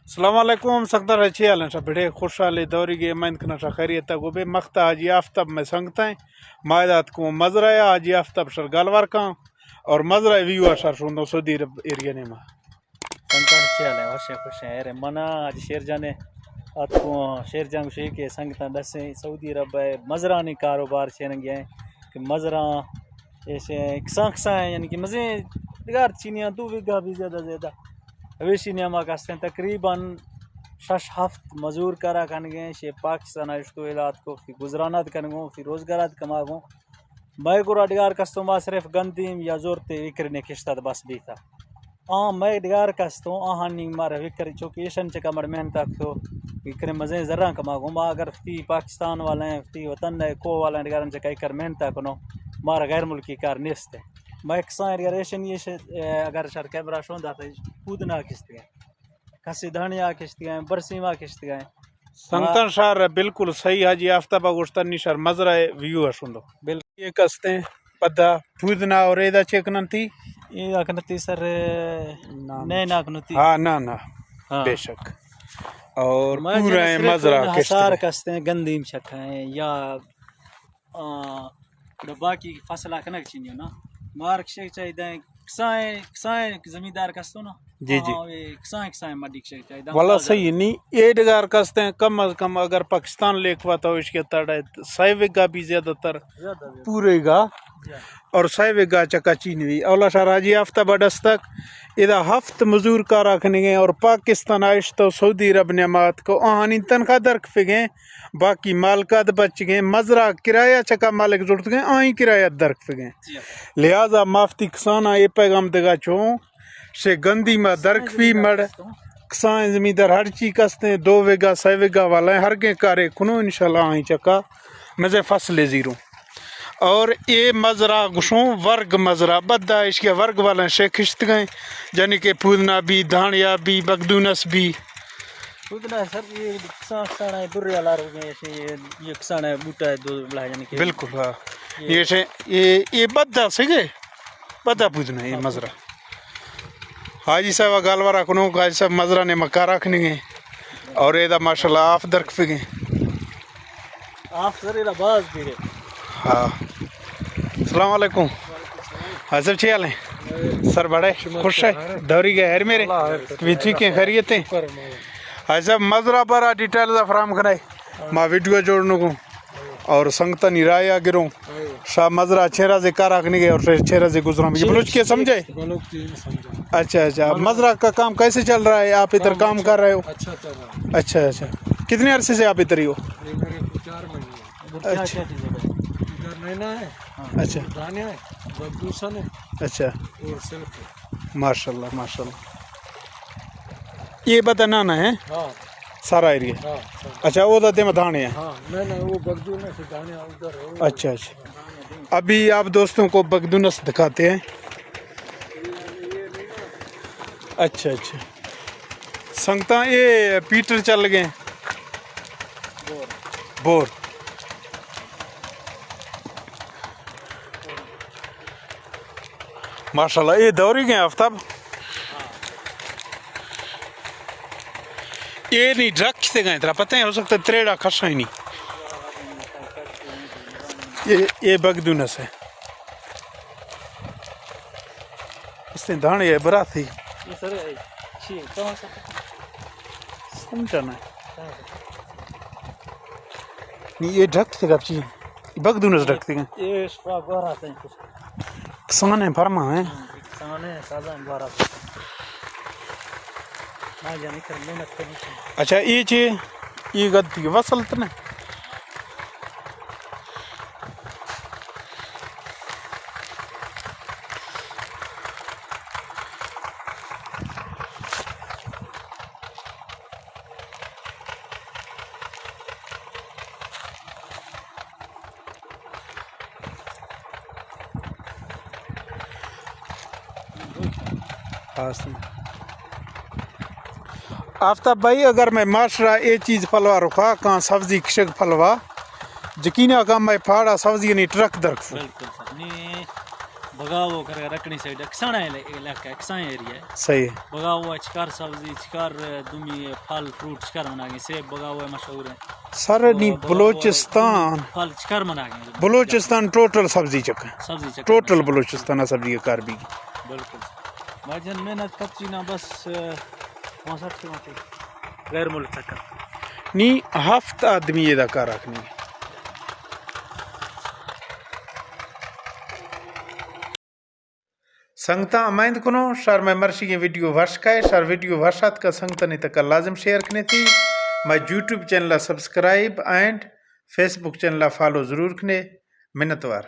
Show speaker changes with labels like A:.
A: السلام علیکم سکتا رچی آلن شا بڑے خوشحالی دوری گے مند کنا شا خیریتا گو بے مختا حاجی آفتاب میں سنگتا ہے مائدات کو مزرعہ حاجی آفتاب شر گالوار کان اور مزرعہ ویو شر شوندو سعودی عرب ایریا نے ما
B: سنگتا چیالے واشے خوش ہیں ارے منا آج شیر جانے آت کو شیر جانگ شئی کے سنگتا دسیں سعودی عرب مزرانی کاروبار چھینگ گئے کہ مزرع ایسے کساں ہیں یعنی کہ مزے دگار چینیاں دو بیگا بھی زیادہ ویشی نیاما کہتے ہیں تقریباً 6 ہفت مزور کرا کن گئے شے پاکستان اشتو علات کو فی گزرانات کن گو فی روزگارات کما گو میں کو اڈگار کستوں با صرف گندیم یا زورتے وکرنے کشتاد بس بھی تھا میں اڈگار کستوں آہانی مارا وکر چوکیشن چکا مر محنت تو وکر مزے ذرہ کما گو ما اگر فی پاکستان والے فی وطن کو والے اڈگارن چکا کر محنت کنو مارا غیر ملکی کار نیست ہے میں ایکساں ریشن یہ اگر شر کیمرہ شون داتا پودنا کشت گئے کسی دھانیا کشت گئے برسیما کشت گئے
A: سنگتن شار بالکل صحیح حاجی آفتاب گوشتنی شر مزرعہ ویو شوندو بالکل یہ کستے پدا پودنا اور ایدہ چیکنن تھی
B: یہ اکنتی سر نئے ناکنتی
A: ہاں نا بے شک اور پورا مزرعہ
B: ہسار کستے گندیم شک ہیں یا باقی فصل کنک چینیو نا مارک شک چاہیے کسائیں زمیندار کستو نا
A: جی
B: کسائیں مڈیک شک چاہیے
A: والا صحیح نہیں ایڈ گار کستے ہیں کم از کم اگر پاکستان لیکوا تو اس کے تڑے 100 وگا بھی زیادہ تر پورے گا اور 100 وگا چکا چینوی اولا شاراجی ہفتہ بڑس تک ادا ہفت مزور کا رکھنے گئے اور پاکستان آئش تو سعودی عرب نعمات کو آہانی تنخواہ درک فگیں باقی مالکات بچ گئے مزرعہ کرایہ چکا مالک ضرورت گئے آئیں کرایہ درک فگیں لہذا مافتی کسانا یہ پیغام دگا چون سے گندی ما درک فی مڑ کسان زمیندار ہر چی کستے ہیں 2 وگا 100 وگا والا ہیں ہر کے کارے کنو انشاءاللہ آئیں چکا مزے فصل زیروں اور یہ مزرعہ گشوں ورگ مزرعہ بدہ اس کے ورگ والے سے کشت گئے یعنی کہ پودنا بھی دھانیا بھی بگدونس بھی
B: پودنا سر یہ کسان ہے برے والا یہ کسان ہے بوٹا ہے دو بلا یعنی کہ
A: بالکل ہاں یہ بدہ سے گئے بدہ پودنا یہ مزرعہ حاجی صاحب گالوارا کنو حاجی صاحب مزرعہ نے مکہ رکھنے گئے اور یہ ماشاءاللہ آف درک فگیں
B: آپ سر باز بھی رہے
A: ہاں السلام علیکم حاجی صاحب چیال ہیں سر بڑے خوش ہے دوری گئے ہر میرے بھی ٹھیک ہیں خیریت ہیں حاجی صاحب مزرعہ پر ڈیٹیل فراہم کرائے ماں ویڈیو جوڑنے کو اور سنگتا نرایا گروں شاہ مزرعہ چھیرہ سے کار رکھنے گئے اور چھیرہ سے گزراں بھی بلوچ کے سمجھے اچھا مزرعہ کا کام کیسے چل رہا ہے آپ ادھر کام کر رہے ہو اچھا کتنے عرصے سے آپ ادھر ہی ہو اچھا ماشاء اللہ یہ بتانا ہے سارا ایریا اچھا وہ داتے میں دھانے ہیں اچھا ابھی آپ دوستوں کو بگدونس دکھاتے ہیں اچھا سنگتا یہ پیٹر چل گئے بور ماشاءاللہ یہ دوری گئے آفتاب یہ نہیں ڈرک سے گئے ترا پتہ ہے ہو سکتا ہے تریڑا کھسا ہی نہیں یہ بگدونس ہے اس نے دھانے ہے برا تھی سمجھانا ہے نہیں یہ ڈھک سے گپ چیز بگدونس ڈھک سے گئے کسان ہیں فرما ہیں اچھا یہ چیز یہ گد تھی وصل تو نہیں آفتاب بھائی اگر میں معاشرہ یہ چیز پھلوا رکھا کہاں سبزی کشک پھلوا یقینا کہاں میں پھاڑا سبزی نہیں ٹرک درک
B: بگاو کر رکھنی سائڈ اکسانا علاقہ اکساں ایریا ہے
A: صحیح ہے.
B: بگاو ہے چکار سبزی چکار دمی پھل فروٹ چکار منا گئے سیب بگاو ہے مشہور ہے
A: سر نی بلوچستان
B: پھل چکار منا گئے
A: بلوچستان ٹوٹل سبزی چکا
B: سبزی چکر
A: ٹوٹل بلوچستان سبزی کار بھی
B: بالکل بھائی محنت کرتی نا بس 65 غیر ملک چکر
A: نی ہفت آدمی یہ کار رکھنی سنگتا امائند کنو شار میں مرشی کی ویڈیو وش کائے شار ویڈیو وشات کا سنگتا نہیں تک لازم شیئر کرنے تھی میں YouTube channel subscribe and Facebook channel follow ضرور کرنے منتوار